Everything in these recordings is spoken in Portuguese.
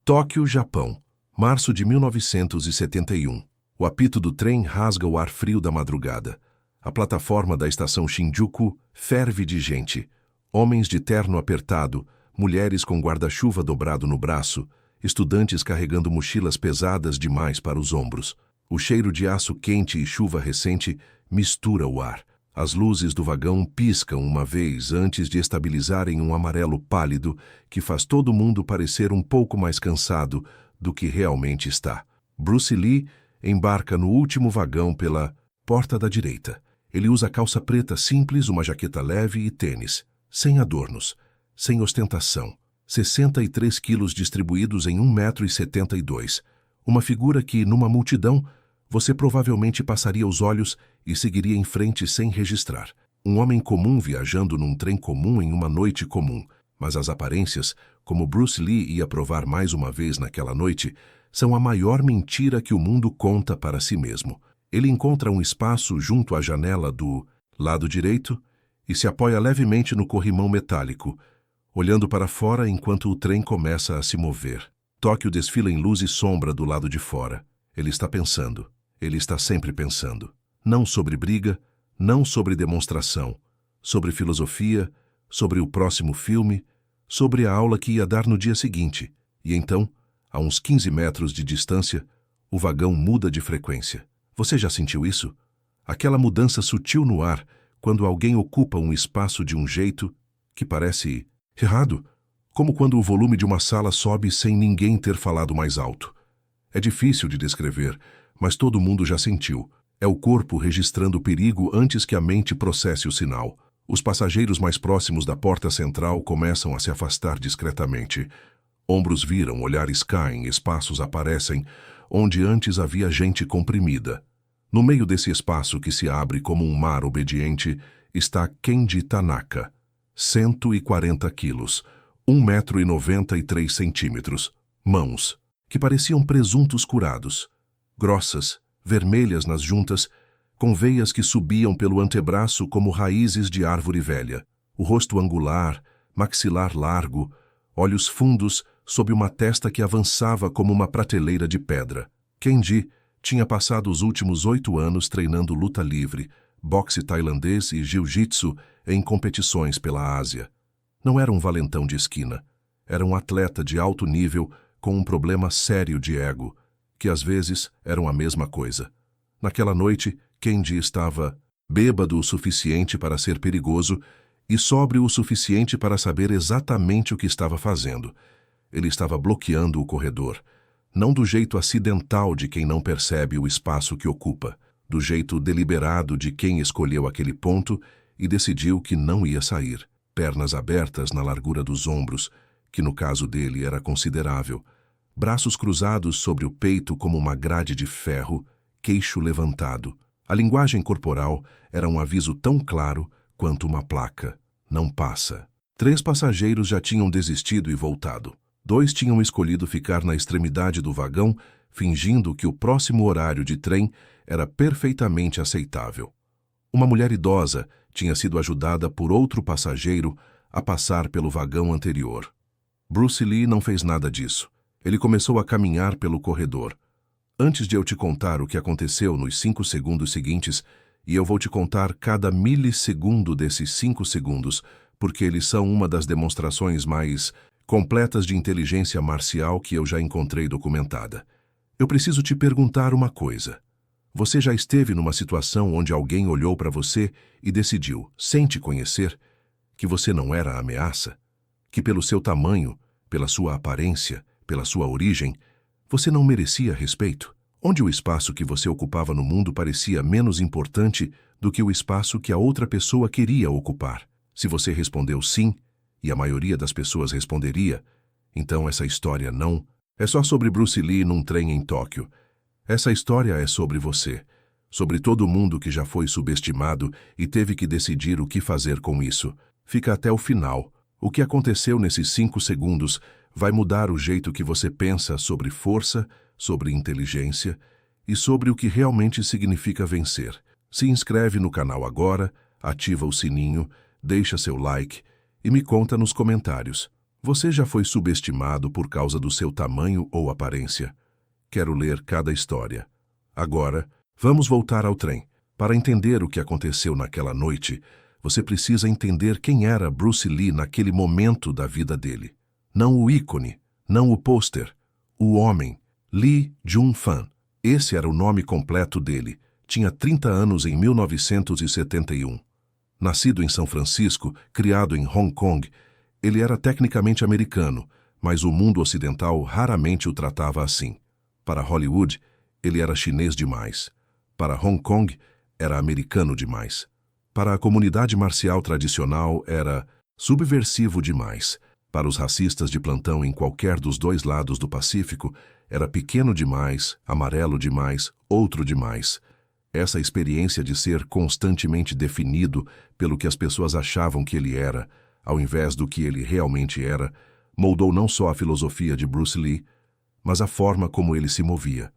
Tóquio, Japão, março de 1971. O apito do trem rasga o ar frio da madrugada. A plataforma da estação Shinjuku ferve de gente. Homens de terno apertado, mulheres com guarda-chuva dobrado no braço, estudantes carregando mochilas pesadas demais para os ombros. O cheiro de aço quente e chuva recente mistura o ar. As luzes do vagão piscam uma vez antes de estabilizarem um amarelo pálido que faz todo mundo parecer um pouco mais cansado do que realmente está. Bruce Lee embarca no último vagão pela porta da direita. Ele usa calça preta simples, uma jaqueta leve e tênis, sem adornos, sem ostentação. 63 quilos distribuídos em 1,72 m. Uma figura que, numa multidão, você provavelmente passaria os olhos e seguiria em frente sem registrar. Um homem comum viajando num trem comum em uma noite comum. Mas as aparências, como Bruce Lee ia provar mais uma vez naquela noite, são a maior mentira que o mundo conta para si mesmo. Ele encontra um espaço junto à janela do lado direito e se apoia levemente no corrimão metálico, olhando para fora enquanto o trem começa a se mover. Tóquio desfila em luz e sombra do lado de fora. Ele está pensando. Ele está sempre pensando. Não sobre briga, não sobre demonstração, sobre filosofia, sobre o próximo filme, sobre a aula que ia dar no dia seguinte. E então, a uns 15 metros de distância, o vagão muda de frequência. Você já sentiu isso? Aquela mudança sutil no ar, quando alguém ocupa um espaço de um jeito que parece errado, como quando o volume de uma sala sobe sem ninguém ter falado mais alto. É difícil de descrever, mas todo mundo já sentiu. É o corpo registrando o perigo antes que a mente processe o sinal. Os passageiros mais próximos da porta central começam a se afastar discretamente. Ombros viram, olhares caem, espaços aparecem, onde antes havia gente comprimida. No meio desse espaço que se abre como um mar obediente, está Kenji Tanaka, 140 quilos, 1,93 m, mãos, que pareciam presuntos curados, grossas, vermelhas nas juntas, com veias que subiam pelo antebraço como raízes de árvore velha, o rosto angular, maxilar largo, olhos fundos sob uma testa que avançava como uma prateleira de pedra. Kenji tinha passado os últimos 8 anos treinando luta livre, boxe tailandês e jiu-jitsu em competições pela Ásia. Não era um valentão de esquina. Era um atleta de alto nível com um problema sério de ego, que às vezes eram a mesma coisa. Naquela noite, Kenji estava bêbado o suficiente para ser perigoso e sóbrio o suficiente para saber exatamente o que estava fazendo. Ele estava bloqueando o corredor, não do jeito acidental de quem não percebe o espaço que ocupa, do jeito deliberado de quem escolheu aquele ponto e decidiu que não ia sair, pernas abertas na largura dos ombros, que no caso dele era considerável, braços cruzados sobre o peito como uma grade de ferro, queixo levantado. A linguagem corporal era um aviso tão claro quanto uma placa. Não passa. 3 passageiros já tinham desistido e voltado. 2 tinham escolhido ficar na extremidade do vagão, fingindo que o próximo horário de trem era perfeitamente aceitável. Uma mulher idosa tinha sido ajudada por outro passageiro a passar pelo vagão anterior. Bruce Lee não fez nada disso. Ele começou a caminhar pelo corredor. Antes de eu te contar o que aconteceu nos 5 segundos seguintes, e eu vou te contar cada milissegundo desses 5 segundos, porque eles são uma das demonstrações mais completas de inteligência marcial que eu já encontrei documentada. Eu preciso te perguntar uma coisa. Você já esteve numa situação onde alguém olhou para você e decidiu, sem te conhecer, que você não era a ameaça? Que pelo seu tamanho, pela sua aparência, pela sua origem, você não merecia respeito? Onde o espaço que você ocupava no mundo parecia menos importante do que o espaço que a outra pessoa queria ocupar? Se você respondeu sim, e a maioria das pessoas responderia, então essa história não é só sobre Bruce Lee num trem em Tóquio. Essa história é sobre você, sobre todo mundo que já foi subestimado e teve que decidir o que fazer com isso. Fica até o final. O que aconteceu nesses 5 segundos vai mudar o jeito que você pensa sobre força, sobre inteligência e sobre o que realmente significa vencer. Se inscreve no canal agora, ativa o sininho, deixa seu like e me conta nos comentários. Você já foi subestimado por causa do seu tamanho ou aparência? Quero ler cada história. Agora, vamos voltar ao trem. Para entender o que aconteceu naquela noite, você precisa entender quem era Bruce Lee naquele momento da vida dele. Não o ícone, não o pôster, o homem, Lee Jun-fan. Esse era o nome completo dele. Tinha 30 anos em 1971. Nascido em São Francisco, criado em Hong Kong, ele era tecnicamente americano, mas o mundo ocidental raramente o tratava assim. Para Hollywood, ele era chinês demais. Para Hong Kong, era americano demais. Para a comunidade marcial tradicional, era subversivo demais. Para os racistas de plantão em qualquer dos dois lados do Pacífico, era pequeno demais, amarelo demais, outro demais. Essa experiência de ser constantemente definido pelo que as pessoas achavam que ele era, ao invés do que ele realmente era, moldou não só a filosofia de Bruce Lee, mas a forma como ele se movia.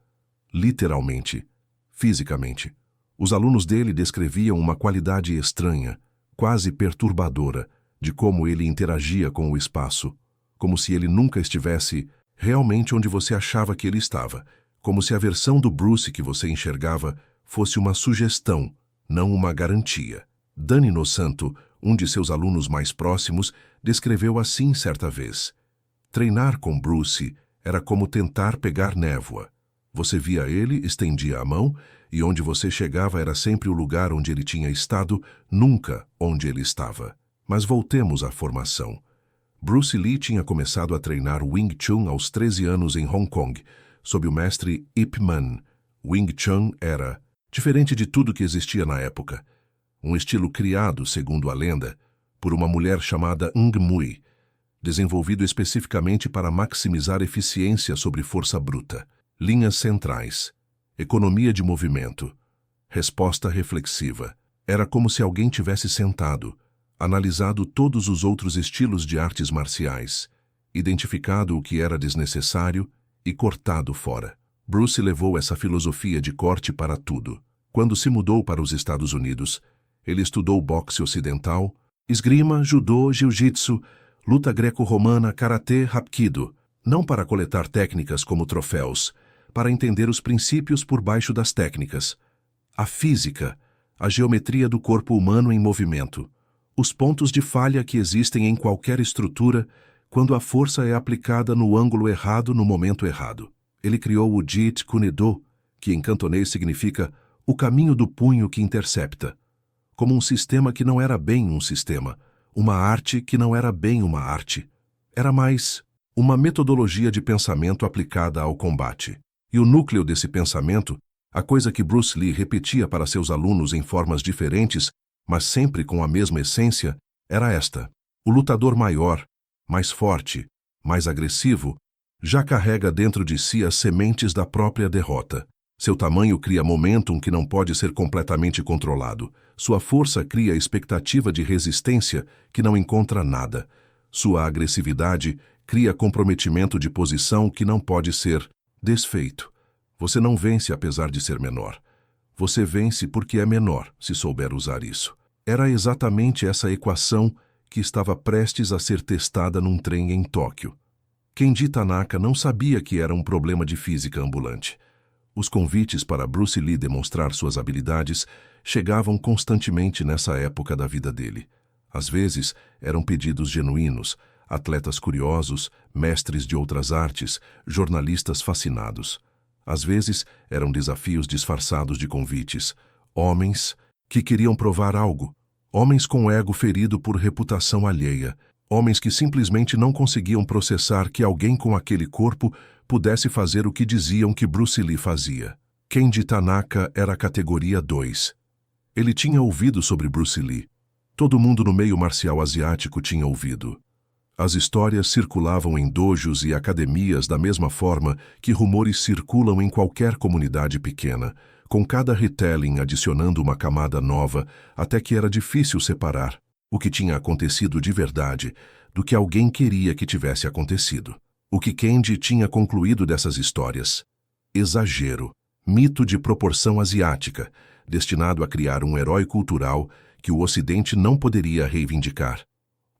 Literalmente, fisicamente. Os alunos dele descreviam uma qualidade estranha, quase perturbadora, de como ele interagia com o espaço, como se ele nunca estivesse realmente onde você achava que ele estava, como se a versão do Bruce que você enxergava fosse uma sugestão, não uma garantia. Danny Nosanto, um de seus alunos mais próximos, descreveu assim certa vez: treinar com Bruce era como tentar pegar névoa. Você via ele, estendia a mão, e onde você chegava era sempre o lugar onde ele tinha estado, nunca onde ele estava. Mas voltemos à formação. Bruce Lee tinha começado a treinar Wing Chun aos 13 anos em Hong Kong, sob o mestre Ip Man. Wing Chun era, diferente de tudo que existia na época, um estilo criado, segundo a lenda, por uma mulher chamada Ng Mui, desenvolvido especificamente para maximizar eficiência sobre força bruta. Linhas centrais, economia de movimento, resposta reflexiva. Era como se alguém tivesse sentado, analisado todos os outros estilos de artes marciais, identificado o que era desnecessário e cortado fora. Bruce levou essa filosofia de corte para tudo. Quando se mudou para os Estados Unidos, ele estudou boxe ocidental, esgrima, judô, jiu-jitsu, luta greco-romana, karatê, hapkido, não para coletar técnicas como troféus, para entender os princípios por baixo das técnicas, a física, a geometria do corpo humano em movimento, os pontos de falha que existem em qualquer estrutura quando a força é aplicada no ângulo errado no momento errado. Ele criou o Jeet Kune Do, que em cantonês significa o caminho do punho que intercepta, como um sistema que não era bem um sistema, uma arte que não era bem uma arte. Era mais uma metodologia de pensamento aplicada ao combate. E o núcleo desse pensamento, a coisa que Bruce Lee repetia para seus alunos em formas diferentes, mas sempre com a mesma essência, era esta: o lutador maior, mais forte, mais agressivo, já carrega dentro de si as sementes da própria derrota. Seu tamanho cria momentum que não pode ser completamente controlado. Sua força cria expectativa de resistência que não encontra nada. Sua agressividade cria comprometimento de posição que não pode ser desfeito. Você não vence apesar de ser menor. Você vence porque é menor, se souber usar isso. Era exatamente essa equação que estava prestes a ser testada num trem em Tóquio. Kenji Tanaka não sabia que era um problema de física ambulante. Os convites para Bruce Lee demonstrar suas habilidades chegavam constantemente nessa época da vida dele. Às vezes, eram pedidos genuínos, atletas curiosos, mestres de outras artes, jornalistas fascinados. Às vezes, eram desafios disfarçados de convites, homens que queriam provar algo, homens com ego ferido por reputação alheia, homens que simplesmente não conseguiam processar que alguém com aquele corpo pudesse fazer o que diziam que Bruce Lee fazia. Kenji Tanaka era a categoria 2. Ele tinha ouvido sobre Bruce Lee. Todo mundo no meio marcial asiático tinha ouvido. As histórias circulavam em dojos e academias da mesma forma que rumores circulam em qualquer comunidade pequena, com cada retelling adicionando uma camada nova, até que era difícil separar o que tinha acontecido de verdade do que alguém queria que tivesse acontecido. O que Kenji tinha concluído dessas histórias? Exagero, mito de proporção asiática, destinado a criar um herói cultural que o Ocidente não poderia reivindicar.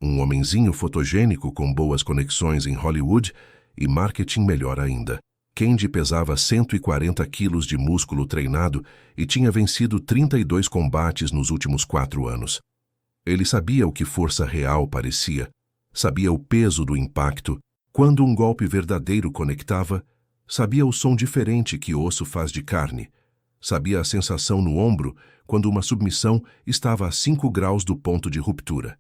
Um homenzinho fotogênico com boas conexões em Hollywood e marketing melhor ainda. Kendi pesava 140 quilos de músculo treinado e tinha vencido 32 combates nos últimos 4 anos. Ele sabia o que força real parecia, sabia o peso do impacto, quando um golpe verdadeiro conectava, sabia o som diferente que osso faz de carne, sabia a sensação no ombro quando uma submissão estava a 5 graus do ponto de ruptura.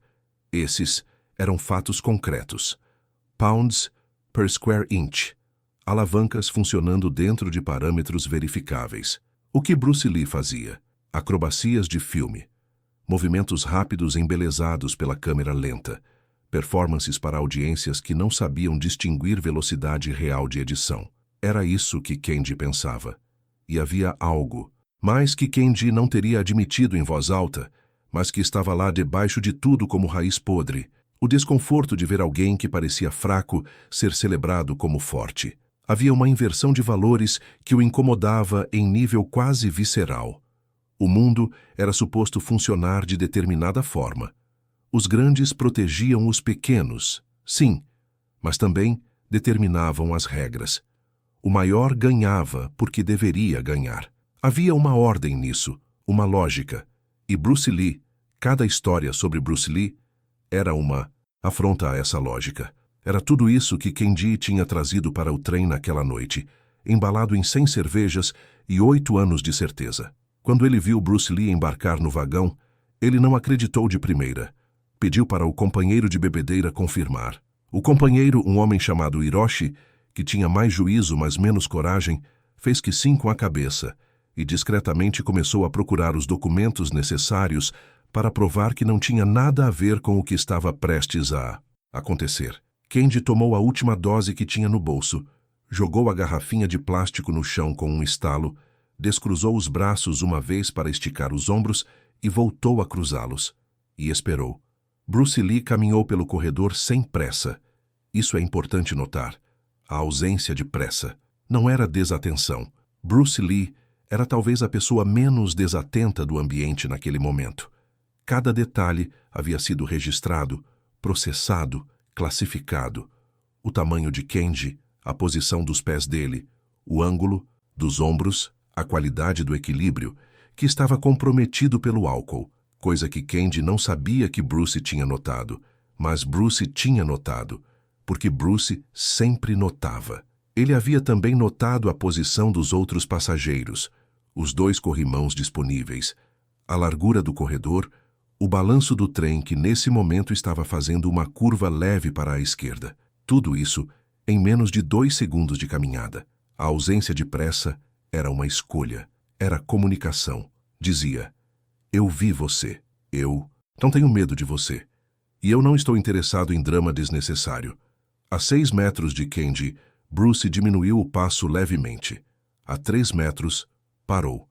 Esses eram fatos concretos. Pounds per square inch. Alavancas funcionando dentro de parâmetros verificáveis. O que Bruce Lee fazia? Acrobacias de filme. Movimentos rápidos embelezados pela câmera lenta. Performances para audiências que não sabiam distinguir velocidade real de edição. Era isso que Kendi pensava. E havia algo, mais que Kendi não teria admitido em voz alta, mas que estava lá debaixo de tudo como raiz podre. O desconforto de ver alguém que parecia fraco ser celebrado como forte. Havia uma inversão de valores que o incomodava em nível quase visceral. O mundo era suposto funcionar de determinada forma. Os grandes protegiam os pequenos, sim, mas também determinavam as regras. O maior ganhava porque deveria ganhar. Havia uma ordem nisso, uma lógica. E Bruce Lee, cada história sobre Bruce Lee, era uma afronta a essa lógica. Era tudo isso que Kendi tinha trazido para o trem naquela noite, embalado em 100 cervejas e 8 anos de certeza. Quando ele viu Bruce Lee embarcar no vagão, ele não acreditou de primeira. Pediu para o companheiro de bebedeira confirmar. O companheiro, um homem chamado Hiroshi, que tinha mais juízo, mas menos coragem, fez que sim com a cabeça e discretamente começou a procurar os documentos necessários para provar que não tinha nada a ver com o que estava prestes a acontecer. Kendi tomou a última dose que tinha no bolso, jogou a garrafinha de plástico no chão com um estalo, descruzou os braços uma vez para esticar os ombros e voltou a cruzá-los. E esperou. Bruce Lee caminhou pelo corredor sem pressa. Isso é importante notar. A ausência de pressa não era desatenção. Bruce Lee era talvez a pessoa menos desatenta do ambiente naquele momento. Cada detalhe havia sido registrado, processado, classificado. O tamanho de Kendi, a posição dos pés dele, o ângulo dos ombros, a qualidade do equilíbrio, que estava comprometido pelo álcool, coisa que Kendi não sabia que Bruce tinha notado, mas Bruce tinha notado, porque Bruce sempre notava. Ele havia também notado a posição dos outros passageiros, os 2 corrimãos disponíveis, a largura do corredor, o balanço do trem que nesse momento estava fazendo uma curva leve para a esquerda. Tudo isso em menos de 2 segundos de caminhada. A ausência de pressa era uma escolha, era comunicação. Dizia, eu vi você, eu não tenho medo de você. E eu não estou interessado em drama desnecessário. A 6 metros de Kendi, Bruce diminuiu o passo levemente. A 3 metros, parou.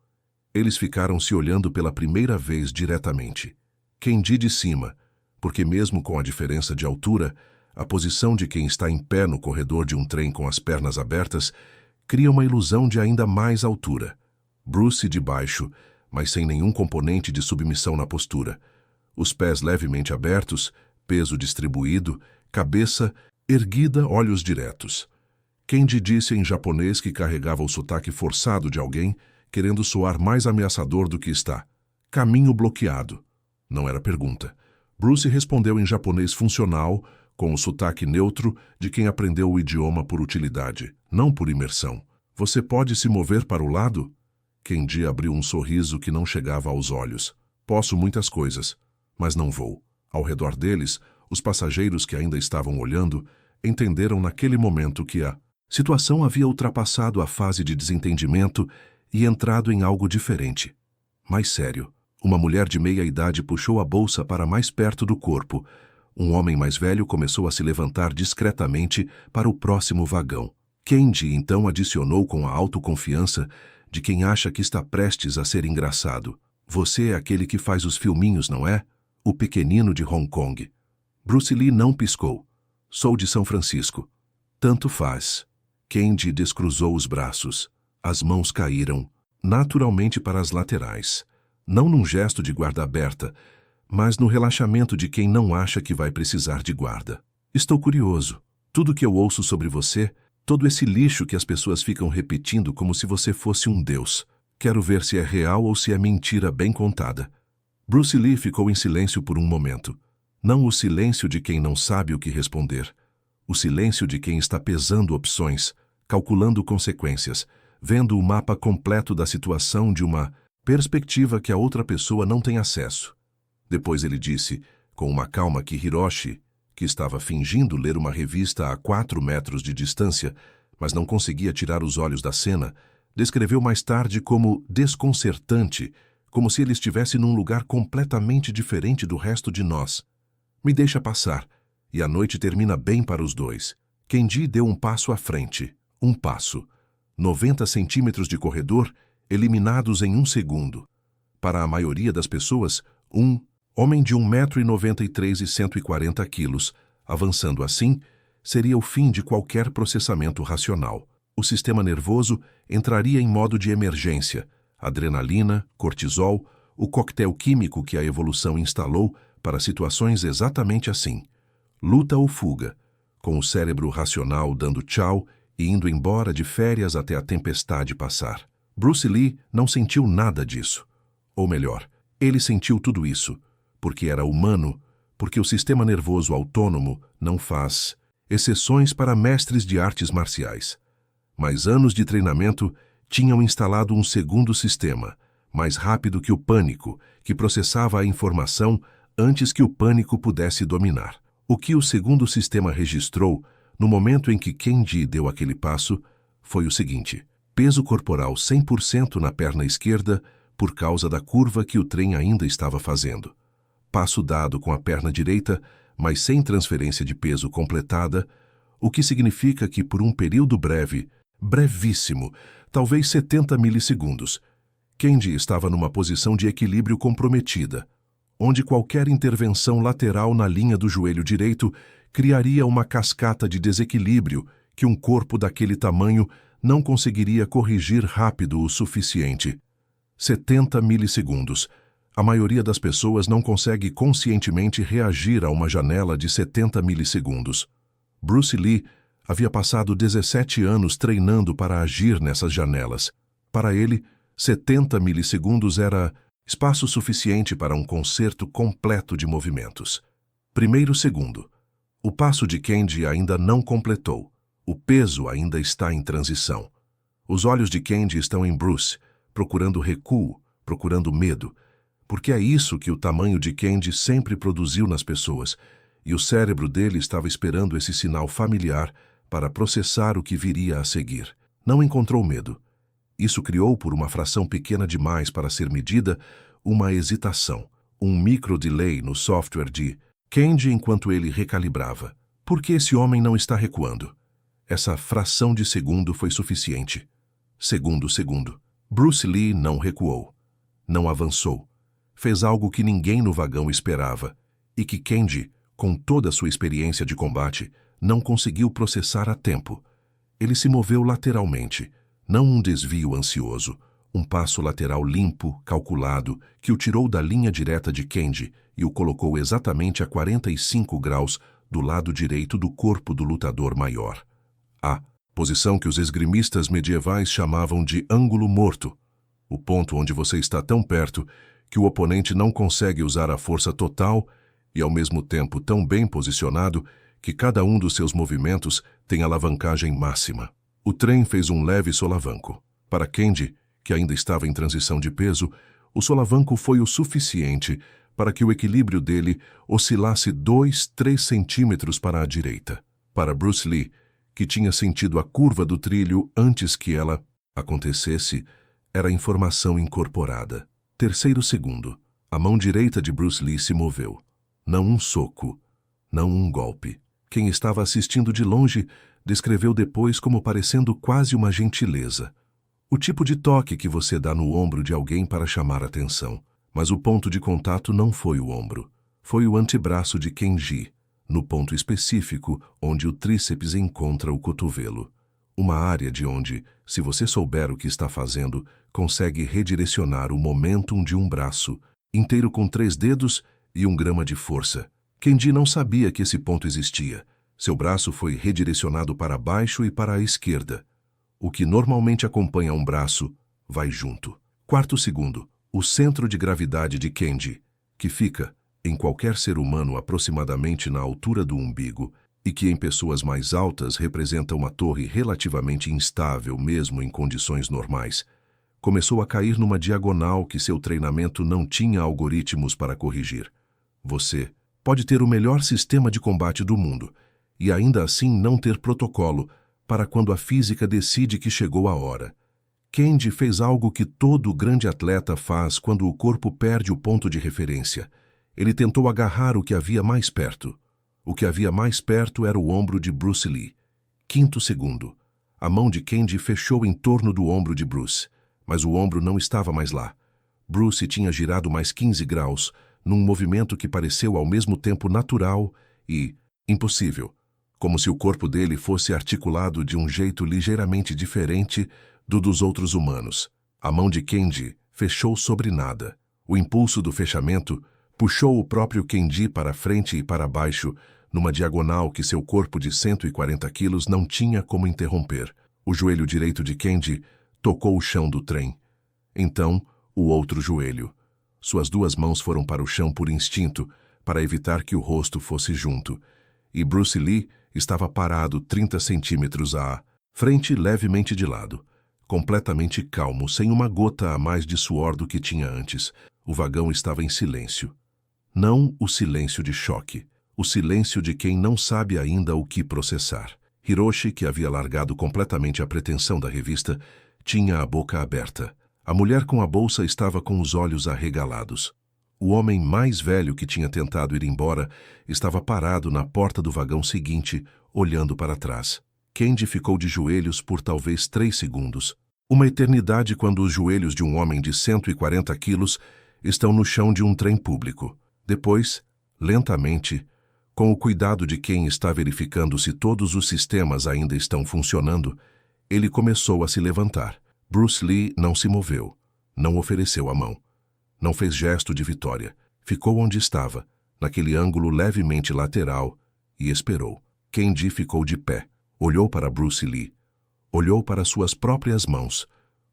Eles ficaram se olhando pela primeira vez diretamente. Kendi de cima, porque mesmo com a diferença de altura, a posição de quem está em pé no corredor de um trem com as pernas abertas cria uma ilusão de ainda mais altura. Bruce de baixo, mas sem nenhum componente de submissão na postura. Os pés levemente abertos, peso distribuído, cabeça erguida, olhos diretos. Kendi disse em japonês que carregava o sotaque forçado de alguém, querendo soar mais ameaçador do que está. Caminho bloqueado. Não era pergunta. Bruce respondeu em japonês funcional, com o sotaque neutro de quem aprendeu o idioma por utilidade, não por imersão. Você pode se mover para o lado? Kendi abriu um sorriso que não chegava aos olhos. Posso muitas coisas, mas não vou. Ao redor deles, os passageiros que ainda estavam olhando entenderam naquele momento que a situação havia ultrapassado a fase de desentendimento e entrado em algo diferente. Mais sério. Uma mulher de meia-idade puxou a bolsa para mais perto do corpo. Um homem mais velho começou a se levantar discretamente para o próximo vagão. Kendi então adicionou com a autoconfiança de quem acha que está prestes a ser engraçado. Você é aquele que faz os filminhos, não é? O pequenino de Hong Kong. Bruce Lee não piscou. Sou de São Francisco. Tanto faz. Kendi descruzou os braços. As mãos caíram, naturalmente para as laterais. Não num gesto de guarda aberta, mas no relaxamento de quem não acha que vai precisar de guarda. Estou curioso. Tudo que eu ouço sobre você, todo esse lixo que as pessoas ficam repetindo como se você fosse um deus. Quero ver se é real ou se é mentira bem contada. Bruce Lee ficou em silêncio por um momento. Não o silêncio de quem não sabe o que responder. O silêncio de quem está pesando opções, calculando consequências, vendo o mapa completo da situação de uma perspectiva que a outra pessoa não tem acesso. Depois ele disse, com uma calma que Hiroshi, que estava fingindo ler uma revista a 4 metros de distância, mas não conseguia tirar os olhos da cena, descreveu mais tarde como desconcertante, como se ele estivesse num lugar completamente diferente do resto de nós. Me deixa passar, e a noite termina bem para os dois. Kenji deu um passo à frente. Um passo. 90 centímetros de corredor, eliminados em 1 segundo. Para a maioria das pessoas, homem de 1,93 m e 140 quilos, avançando assim, seria o fim de qualquer processamento racional. O sistema nervoso entraria em modo de emergência. Adrenalina, cortisol, o coquetel químico que a evolução instalou para situações exatamente assim. Luta ou fuga, com o cérebro racional dando tchau e indo embora de férias até a tempestade passar. Bruce Lee não sentiu nada disso. Ou melhor, ele sentiu tudo isso, porque era humano, porque o sistema nervoso autônomo não faz exceções para mestres de artes marciais. Mas anos de treinamento tinham instalado um segundo sistema, mais rápido que o pânico, que processava a informação antes que o pânico pudesse dominar. O que o segundo sistema registrou, no momento em que Kenji deu aquele passo, foi o seguinte: peso corporal 100% na perna esquerda por causa da curva que o trem ainda estava fazendo. Passo dado com a perna direita, mas sem transferência de peso completada, o que significa que por um período breve, brevíssimo, talvez 70 milissegundos, Kenji estava numa posição de equilíbrio comprometida, onde qualquer intervenção lateral na linha do joelho direito criaria uma cascata de desequilíbrio que um corpo daquele tamanho não conseguiria corrigir rápido o suficiente. 70 milissegundos. A maioria das pessoas não consegue conscientemente reagir a uma janela de 70 milissegundos. Bruce Lee havia passado 17 anos treinando para agir nessas janelas. Para ele, 70 milissegundos era espaço suficiente para um concerto completo de movimentos. Primeiro segundo. O passo de Kenji ainda não completou. O peso ainda está em transição. Os olhos de Kenji estão em Bruce, procurando recuo, procurando medo, porque é isso que o tamanho de Kenji sempre produziu nas pessoas, e o cérebro dele estava esperando esse sinal familiar para processar o que viria a seguir. Não encontrou medo. Isso criou, por uma fração pequena demais para ser medida, uma hesitação, um micro-delay no software de Kenji enquanto ele recalibrava. Por que esse homem não está recuando? Essa fração de segundo foi suficiente. Segundo. Bruce Lee não recuou. Não avançou. Fez algo que ninguém no vagão esperava e que Kenji, com toda a sua experiência de combate, não conseguiu processar a tempo. Ele se moveu lateralmente, não um desvio ansioso, um passo lateral limpo, calculado, que o tirou da linha direta de Kenji e o colocou exatamente a 45 graus do lado direito do corpo do lutador maior. A posição que os esgrimistas medievais chamavam de ângulo morto, o ponto onde você está tão perto que o oponente não consegue usar a força total e ao mesmo tempo tão bem posicionado que cada um dos seus movimentos tem alavancagem máxima. O trem fez um leve solavanco. Para Kenji, que ainda estava em transição de peso, o solavanco foi o suficiente para que o equilíbrio dele oscilasse 2-3 centímetros para a direita. Para Bruce Lee, que tinha sentido a curva do trilho antes que ela acontecesse, era informação incorporada. Terceiro segundo. A mão direita de Bruce Lee se moveu. Não um soco, não um golpe. Quem estava assistindo de longe descreveu depois como parecendo quase uma gentileza. O tipo de toque que você dá no ombro de alguém para chamar atenção. Mas o ponto de contato não foi o ombro. Foi o antebraço de Kenji, no ponto específico onde o tríceps encontra o cotovelo. Uma área de onde, se você souber o que está fazendo, consegue redirecionar o momentum de um braço, inteiro com 3 dedos, e 1 grama de força. Kenji não sabia que esse ponto existia. Seu braço foi redirecionado para baixo e para a esquerda. O que normalmente acompanha um braço vai junto. 4º segundo. O centro de gravidade de Kenji, que fica, em qualquer ser humano, aproximadamente na altura do umbigo, e que em pessoas mais altas representa uma torre relativamente instável mesmo em condições normais, começou a cair numa diagonal que seu treinamento não tinha algoritmos para corrigir. Você pode ter o melhor sistema de combate do mundo e ainda assim não ter protocolo para quando a física decide que chegou a hora. Kenji fez algo que todo grande atleta faz quando o corpo perde o ponto de referência. Ele tentou agarrar o que havia mais perto. O que havia mais perto era o ombro de Bruce Lee. 5º segundo. A mão de Kenji fechou em torno do ombro de Bruce, mas o ombro não estava mais lá. Bruce tinha girado mais 15 graus, num movimento que pareceu ao mesmo tempo natural e impossível, como se o corpo dele fosse articulado de um jeito ligeiramente diferente do dos outros humanos. A mão de Kenji fechou sobre nada. O impulso do fechamento puxou o próprio Kenji para frente e para baixo, numa diagonal que seu corpo de 140 quilos não tinha como interromper. O joelho direito de Kenji tocou o chão do trem. Então, o outro joelho. Suas 2 mãos foram para o chão por instinto, para evitar que o rosto fosse junto. E Bruce Lee estava parado 30 centímetros à frente, levemente de lado. Completamente calmo, sem uma gota a mais de suor do que tinha antes. O vagão estava em silêncio. Não o silêncio de choque. O silêncio de quem não sabe ainda o que processar. Hiroshi, que havia largado completamente a pretensão da revista, tinha a boca aberta. A mulher com a bolsa estava com os olhos arregalados. O homem mais velho que tinha tentado ir embora estava parado na porta do vagão seguinte, olhando para trás. Kenji ficou de joelhos por talvez 3 segundos. Uma eternidade quando os joelhos de um homem de 140 quilos estão no chão de um trem público. Depois, lentamente, com o cuidado de quem está verificando se todos os sistemas ainda estão funcionando, ele começou a se levantar. Bruce Lee não se moveu, não ofereceu a mão, não fez gesto de vitória. Ficou onde estava, naquele ângulo levemente lateral, e esperou. Kenji ficou de pé, olhou para Bruce Lee, olhou para suas próprias mãos,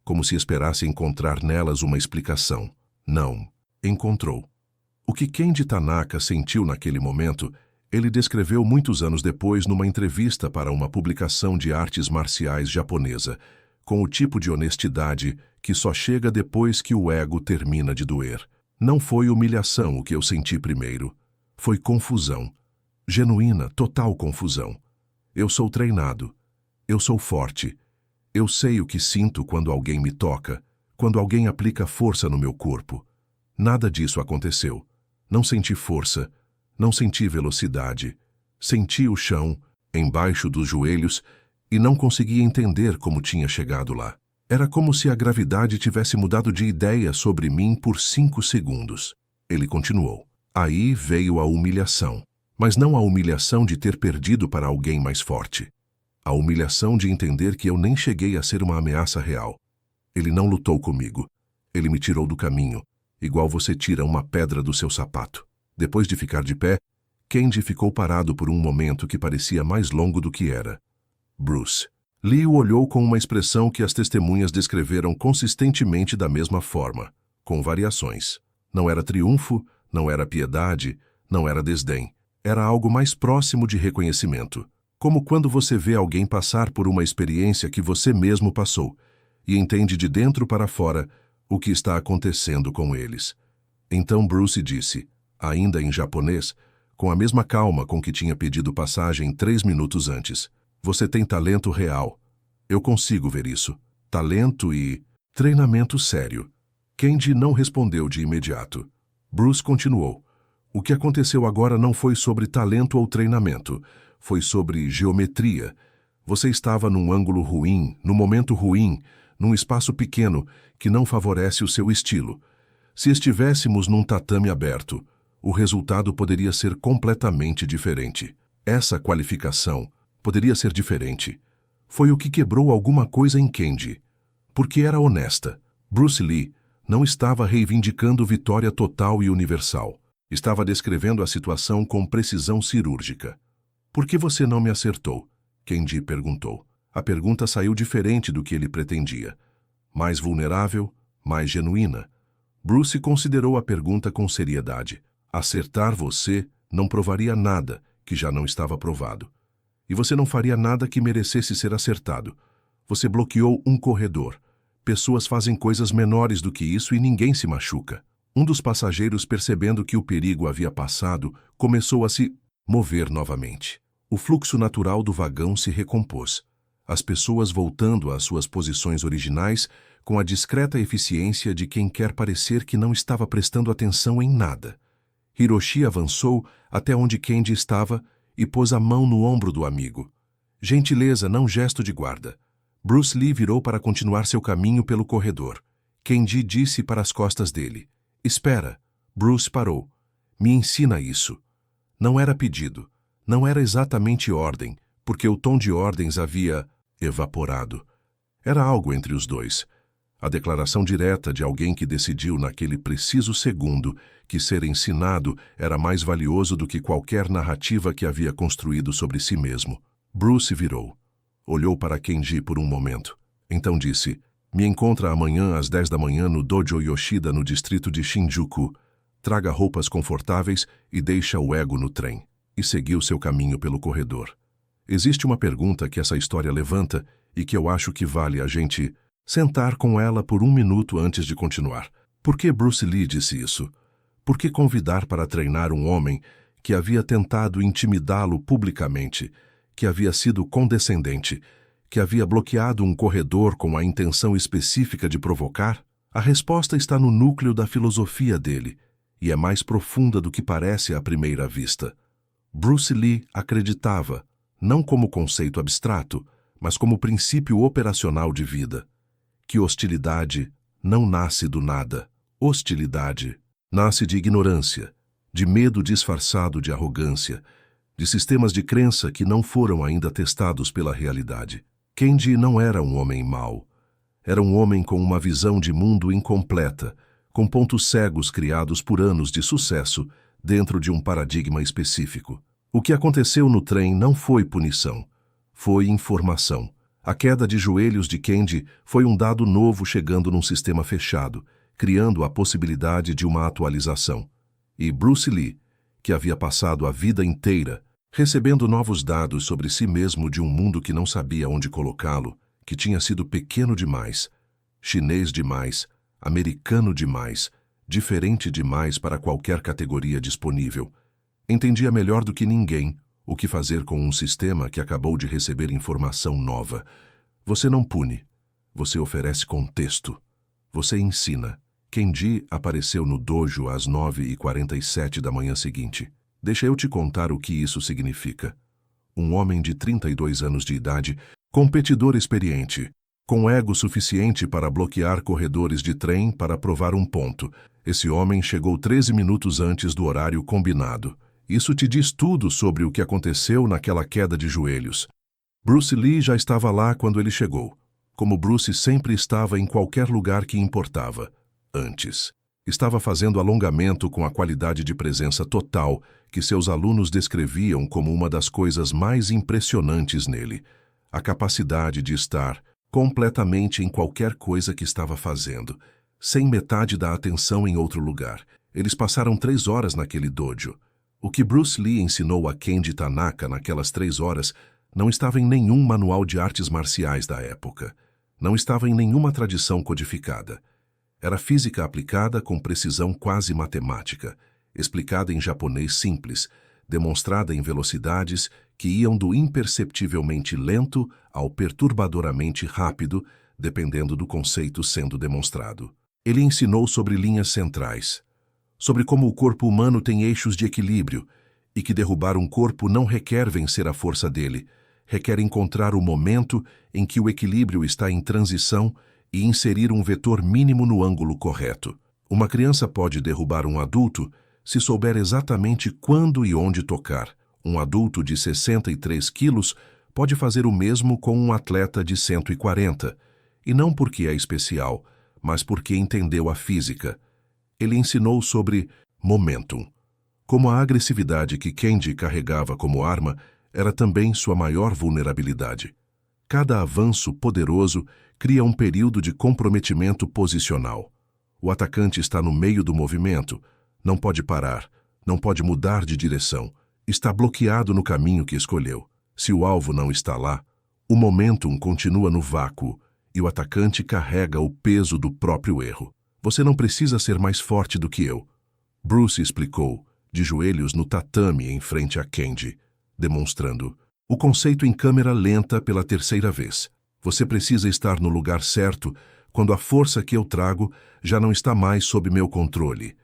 como se esperasse encontrar nelas uma explicação. Não encontrou. O que Kenji Tanaka sentiu naquele momento, ele descreveu muitos anos depois numa entrevista para uma publicação de artes marciais japonesa, com o tipo de honestidade que só chega depois que o ego termina de doer. Não foi humilhação o que eu senti primeiro. Foi confusão. Genuína, total confusão. Eu sou treinado. Eu sou forte. Eu sei o que sinto quando alguém me toca, quando alguém aplica força no meu corpo. Nada disso aconteceu. Não senti força. Não senti velocidade. Senti o chão, embaixo dos joelhos, e não conseguia entender como tinha chegado lá. Era como se a gravidade tivesse mudado de ideia sobre mim por 5 segundos. Ele continuou. Aí veio a humilhação. Mas não a humilhação de ter perdido para alguém mais forte. A humilhação de entender que eu nem cheguei a ser uma ameaça real. Ele não lutou comigo. Ele me tirou do caminho, igual você tira uma pedra do seu sapato. Depois de ficar de pé, Kenji ficou parado por um momento que parecia mais longo do que era. Bruce Lee o olhou com uma expressão que as testemunhas descreveram consistentemente da mesma forma, com variações. Não era triunfo, não era piedade, não era desdém. Era algo mais próximo de reconhecimento. Como quando você vê alguém passar por uma experiência que você mesmo passou e entende de dentro para fora o que está acontecendo com eles. Então Bruce disse, ainda em japonês, com a mesma calma com que tinha pedido passagem 3 minutos antes. Você tem talento real. Eu consigo ver isso. Talento e treinamento sério. Kenji não respondeu de imediato. Bruce continuou. O que aconteceu agora não foi sobre talento ou treinamento. Foi sobre geometria. Você estava num ângulo ruim, num momento ruim, num espaço pequeno que não favorece o seu estilo. Se estivéssemos num tatame aberto, o resultado poderia ser completamente diferente. Essa qualificação poderia ser diferente. Foi o que quebrou alguma coisa em Kenji. Porque era honesta. Bruce Lee não estava reivindicando vitória total e universal. Estava descrevendo a situação com precisão cirúrgica. Por que você não me acertou? Kendi perguntou. A pergunta saiu diferente do que ele pretendia. Mais vulnerável, mais genuína. Bruce considerou a pergunta com seriedade. Acertar você não provaria nada que já não estava provado. E você não faria nada que merecesse ser acertado. Você bloqueou um corredor. Pessoas fazem coisas menores do que isso e ninguém se machuca. Um dos passageiros, percebendo que o perigo havia passado, começou a se mover novamente. O fluxo natural do vagão se recompôs. As pessoas voltando às suas posições originais com a discreta eficiência de quem quer parecer que não estava prestando atenção em nada. Hiroshi avançou até onde Kendi estava e pôs a mão no ombro do amigo. Gentileza, não gesto de guarda. Bruce Lee virou para continuar seu caminho pelo corredor. Kendi disse para as costas dele. Espera. Bruce parou. Me ensina isso. Não era pedido. Não era exatamente ordem, porque o tom de ordens havia evaporado. Era algo entre os dois. A declaração direta de alguém que decidiu naquele preciso segundo que ser ensinado era mais valioso do que qualquer narrativa que havia construído sobre si mesmo. Bruce virou. Olhou para Kendi por um momento. Então disse, me encontra amanhã às 10 da manhã no Dojo Yoshida no distrito de Shinjuku. Traga roupas confortáveis e deixa o ego no trem. E seguiu seu caminho pelo corredor. Existe uma pergunta que essa história levanta e que eu acho que vale a gente sentar com ela por um minuto antes de continuar. Por que Bruce Lee disse isso? Por que convidar para treinar um homem que havia tentado intimidá-lo publicamente, que havia sido condescendente, que havia bloqueado um corredor com a intenção específica de provocar? A resposta está no núcleo da filosofia dele, e é mais profunda do que parece à primeira vista. Bruce Lee acreditava, não como conceito abstrato, mas como princípio operacional de vida, que hostilidade não nasce do nada. Hostilidade nasce de ignorância, de medo disfarçado de arrogância, de sistemas de crença que não foram ainda testados pela realidade. Kendi não era um homem mau. Era um homem com uma visão de mundo incompleta, com pontos cegos criados por anos de sucesso dentro de um paradigma específico. O que aconteceu no trem não foi punição, foi informação. A queda de joelhos de Kendi foi um dado novo chegando num sistema fechado, criando a possibilidade de uma atualização. E Bruce Lee, que havia passado a vida inteira recebendo novos dados sobre si mesmo de um mundo que não sabia onde colocá-lo, que tinha sido pequeno demais, chinês demais, americano demais, diferente demais para qualquer categoria disponível, entendia melhor do que ninguém o que fazer com um sistema que acabou de receber informação nova. Você não pune, você oferece contexto, você ensina. Kendi apareceu no dojo às 9h47 da manhã seguinte. Deixa eu te contar o que isso significa. Um homem de 32 anos de idade, competidor experiente, com ego suficiente para bloquear corredores de trem para provar um ponto. Esse homem chegou 13 minutos antes do horário combinado. Isso te diz tudo sobre o que aconteceu naquela queda de joelhos. Bruce Lee já estava lá quando ele chegou, como Bruce sempre estava em qualquer lugar que importava, antes. Estava fazendo alongamento com a qualidade de presença total que seus alunos descreviam como uma das coisas mais impressionantes nele, a capacidade de estar completamente em qualquer coisa que estava fazendo, sem metade da atenção em outro lugar. Eles passaram 3 horas naquele dojo. O que Bruce Lee ensinou a Kendi Tanaka naquelas 3 horas não estava em nenhum manual de artes marciais da época. Não estava em nenhuma tradição codificada. Era física aplicada com precisão quase matemática, explicada em japonês simples, demonstrada em velocidades que iam do imperceptivelmente lento ao perturbadoramente rápido, dependendo do conceito sendo demonstrado. Ele ensinou sobre linhas centrais, sobre como o corpo humano tem eixos de equilíbrio e que derrubar um corpo não requer vencer a força dele, requer encontrar o momento em que o equilíbrio está em transição e inserir um vetor mínimo no ângulo correto. Uma criança pode derrubar um adulto se souber exatamente quando e onde tocar. Um adulto de 63 quilos pode fazer o mesmo com um atleta de 140, e não porque é especial, mas porque entendeu a física. Ele ensinou sobre momentum, Como a agressividade que Kenji carregava como arma era também sua maior vulnerabilidade. Cada avanço poderoso cria um período de comprometimento posicional. O atacante está no meio do movimento, não pode parar, não pode mudar de direção, está bloqueado no caminho que escolheu. Se o alvo não está lá, o momentum continua no vácuo e o atacante carrega o peso do próprio erro. Você não precisa ser mais forte do que eu, Bruce explicou, de joelhos no tatame em frente a Kenji, demonstrando o conceito em câmera lenta pela terceira vez. Você precisa estar no lugar certo quando a força que eu trago já não está mais sob meu controle.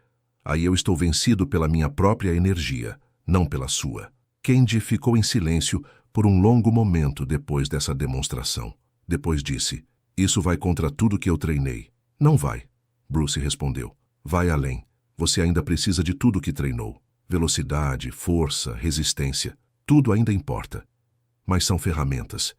Aí eu estou vencido pela minha própria energia, não pela sua. Kenji ficou em silêncio por um longo momento depois dessa demonstração. Depois disse, isso vai contra tudo que eu treinei. Não vai, Bruce respondeu. Vai além. Você ainda precisa de tudo que treinou. Velocidade, força, resistência. Tudo ainda importa. Mas são ferramentas.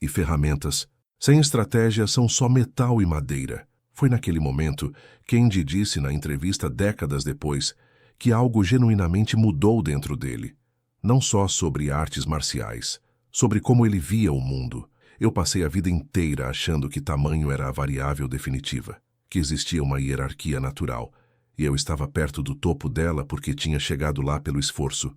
E ferramentas, sem estratégia, são só metal e madeira. Foi naquele momento que Kenji disse na entrevista décadas depois que algo genuinamente mudou dentro dele. Não só sobre artes marciais, sobre como ele via o mundo. Eu passei a vida inteira achando que tamanho era a variável definitiva, que existia uma hierarquia natural, e eu estava perto do topo dela porque tinha chegado lá pelo esforço.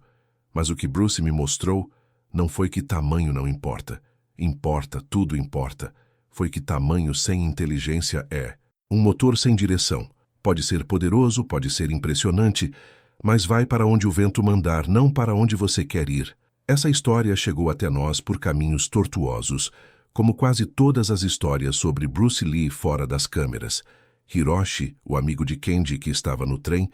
Mas o que Bruce me mostrou não foi que tamanho não importa. Importa, tudo importa. Foi que tamanho sem inteligência é um motor sem direção. Pode ser poderoso, pode ser impressionante, mas vai para onde o vento mandar, não para onde você quer ir. Essa história chegou até nós por caminhos tortuosos, como quase todas as histórias sobre Bruce Lee fora das câmeras. Hiroshi, o amigo de Kenji que estava no trem,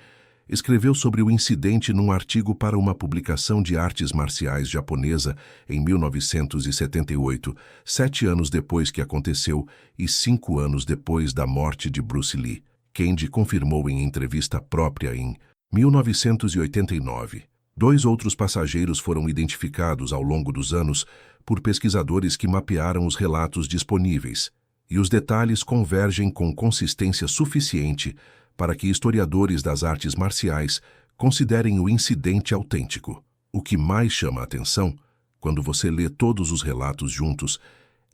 escreveu sobre o incidente num artigo para uma publicação de artes marciais japonesa em 1978, 7 anos depois que aconteceu e 5 anos depois da morte de Bruce Lee. Kenji confirmou em entrevista própria em 1989. 2 outros passageiros foram identificados ao longo dos anos por pesquisadores que mapearam os relatos disponíveis, e os detalhes convergem com consistência suficiente para que historiadores das artes marciais considerem o incidente autêntico. O que mais chama a atenção, quando você lê todos os relatos juntos,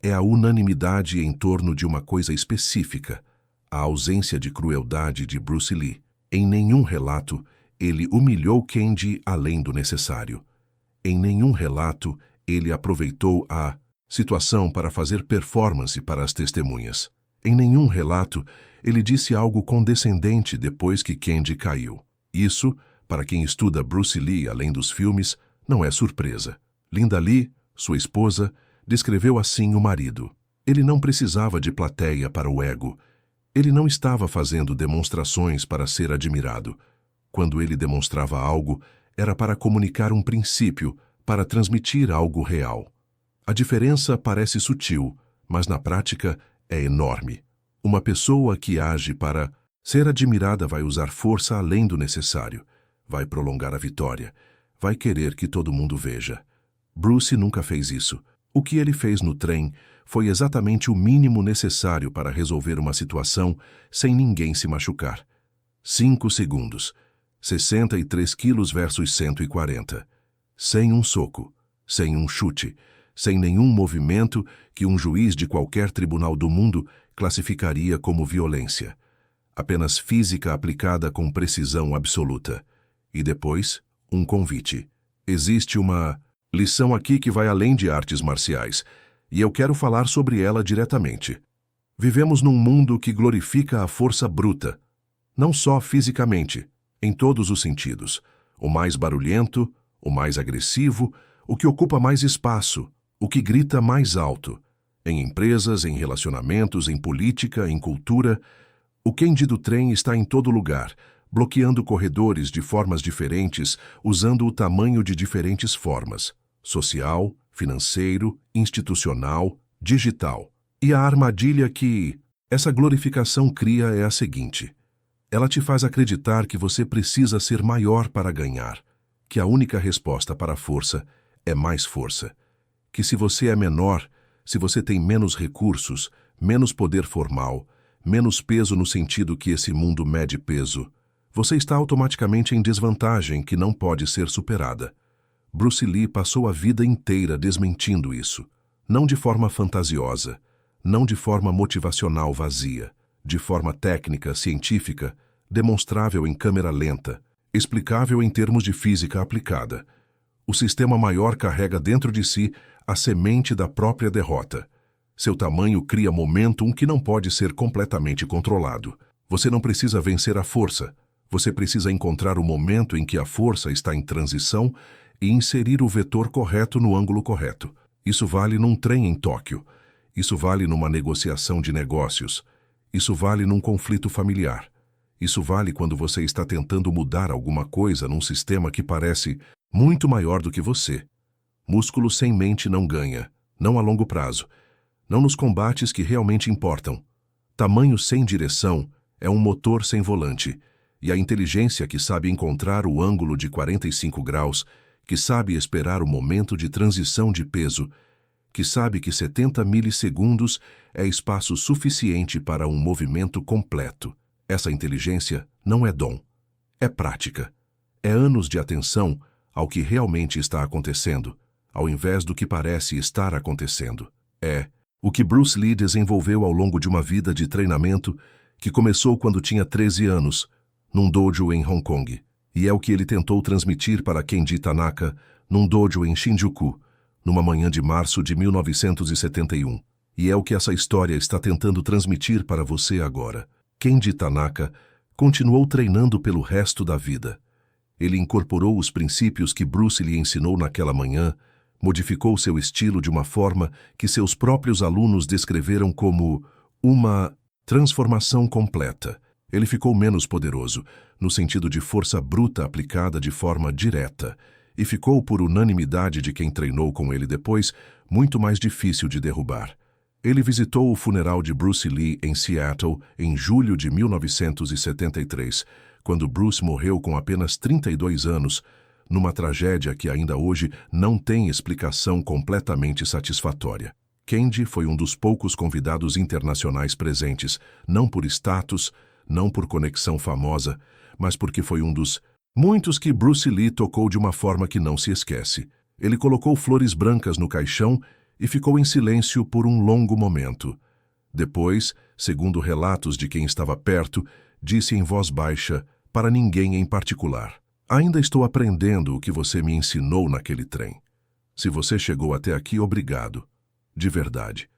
é a unanimidade em torno de uma coisa específica, a ausência de crueldade de Bruce Lee. Em nenhum relato, ele humilhou Kenji além do necessário. Em nenhum relato, ele aproveitou a situação para fazer performance para as testemunhas. Em nenhum relato, ele disse algo condescendente depois que Kenji caiu. Isso, para quem estuda Bruce Lee além dos filmes, não é surpresa. Linda Lee, sua esposa, descreveu assim o marido. Ele não precisava de plateia para o ego. Ele não estava fazendo demonstrações para ser admirado. Quando ele demonstrava algo, era para comunicar um princípio, para transmitir algo real. A diferença parece sutil, mas na prática é enorme. Uma pessoa que age para ser admirada vai usar força além do necessário, vai prolongar a vitória, vai querer que todo mundo veja. Bruce nunca fez isso. O que ele fez no trem foi exatamente o mínimo necessário para resolver uma situação sem ninguém se machucar. 5 segundos. 63 quilos versus 140. Sem um soco, sem um chute, sem nenhum movimento que um juiz de qualquer tribunal do mundo classificaria como violência. Apenas física aplicada com precisão absoluta. E depois, um convite. Existe uma lição aqui que vai além de artes marciais, e eu quero falar sobre ela diretamente. Vivemos num mundo que glorifica a força bruta, não só fisicamente, em todos os sentidos. O mais barulhento, o mais agressivo, o que ocupa mais espaço, o que grita mais alto. Em empresas, em relacionamentos, em política, em cultura, o Kenji do trem está em todo lugar, bloqueando corredores de formas diferentes, usando o tamanho de diferentes formas: social, financeiro, institucional, digital. E a armadilha que essa glorificação cria é a seguinte: ela te faz acreditar que você precisa ser maior para ganhar, que a única resposta para a força é mais força, que se você é menor, se você tem menos recursos, menos poder formal, menos peso no sentido que esse mundo mede peso, Você está automaticamente em desvantagem que não pode ser superada. Bruce Lee passou a vida inteira desmentindo isso. Não de forma fantasiosa, não de forma motivacional vazia, de forma técnica, científica, demonstrável em câmera lenta, explicável em termos de física aplicada. O sistema maior carrega dentro de si a semente da própria derrota. Seu tamanho cria momentum que não pode ser completamente controlado. Você não precisa vencer a força. Você precisa encontrar o momento em que a força está em transição e inserir o vetor correto no ângulo correto. Isso vale num trem em Tóquio. Isso vale numa negociação de negócios. Isso vale num conflito familiar. Isso vale quando você está tentando mudar alguma coisa num sistema que parece muito maior do que você. Músculo sem mente não ganha, não a longo prazo, não nos combates que realmente importam. Tamanho sem direção é um motor sem volante, e a inteligência que sabe encontrar o ângulo de 45 graus, que sabe esperar o momento de transição de peso, que sabe que 70 milissegundos é espaço suficiente para um movimento completo. Essa inteligência não é dom, é prática. É anos de atenção ao que realmente está acontecendo, ao invés do que parece estar acontecendo. É o que Bruce Lee desenvolveu ao longo de uma vida de treinamento que começou quando tinha 13 anos, num dojo em Hong Kong, e é o que ele tentou transmitir para Kenji Tanaka num dojo em Shinjuku, numa manhã de março de 1971. E é o que essa história está tentando transmitir para você agora. Kenji Tanaka continuou treinando pelo resto da vida. Ele incorporou os princípios que Bruce lhe ensinou naquela manhã, modificou seu estilo de uma forma que seus próprios alunos descreveram como uma transformação completa. Ele ficou menos poderoso, no sentido de força bruta aplicada de forma direta, e ficou, por unanimidade de quem treinou com ele depois, muito mais difícil de derrubar. Ele visitou o funeral de Bruce Lee em Seattle em julho de 1973, quando Bruce morreu com apenas 32 anos, numa tragédia que ainda hoje não tem explicação completamente satisfatória. Kenji foi um dos poucos convidados internacionais presentes, não por status, não por conexão famosa, mas porque foi um dos muitos que Bruce Lee tocou de uma forma que não se esquece. Ele colocou flores brancas no caixão e ficou em silêncio por um longo momento. Depois, segundo relatos de quem estava perto, disse em voz baixa, para ninguém em particular: "Ainda estou aprendendo o que você me ensinou naquele trem. Se você chegou até aqui, obrigado. De verdade.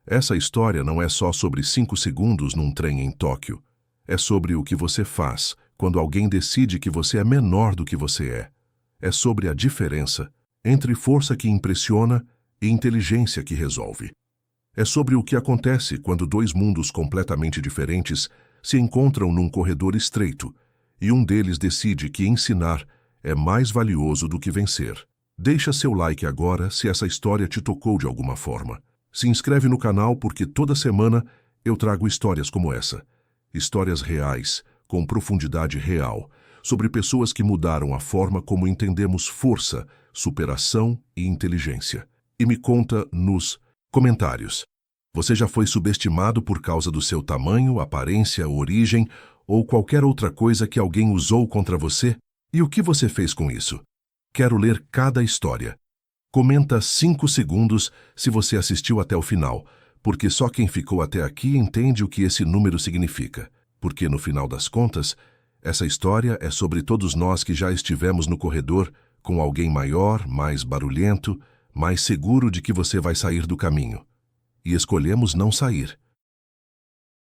Essa história não é só sobre 5 segundos num trem em Tóquio. É sobre o que você faz quando alguém decide que você é menor do que você é. É sobre a diferença entre força que impressiona e inteligência que resolve. É sobre o que acontece quando dois mundos completamente diferentes se encontram num corredor estreito e um deles decide que ensinar é mais valioso do que vencer. Deixa seu like agora se essa história te tocou de alguma forma. Se inscreve no canal porque toda semana eu trago histórias como essa. Histórias reais, com profundidade real, sobre pessoas que mudaram a forma como entendemos força, superação e inteligência. E me conta nos comentários. Você já foi subestimado por causa do seu tamanho, aparência, origem ou qualquer outra coisa que alguém usou contra você? E o que você fez com isso? Quero ler cada história. Comenta 5 segundos se você assistiu até o final, porque só quem ficou até aqui entende o que esse número significa. Porque, no final das contas, essa história é sobre todos nós que já estivemos no corredor com alguém maior, mais barulhento, mais seguro de que você vai sair do caminho. E escolhemos não sair.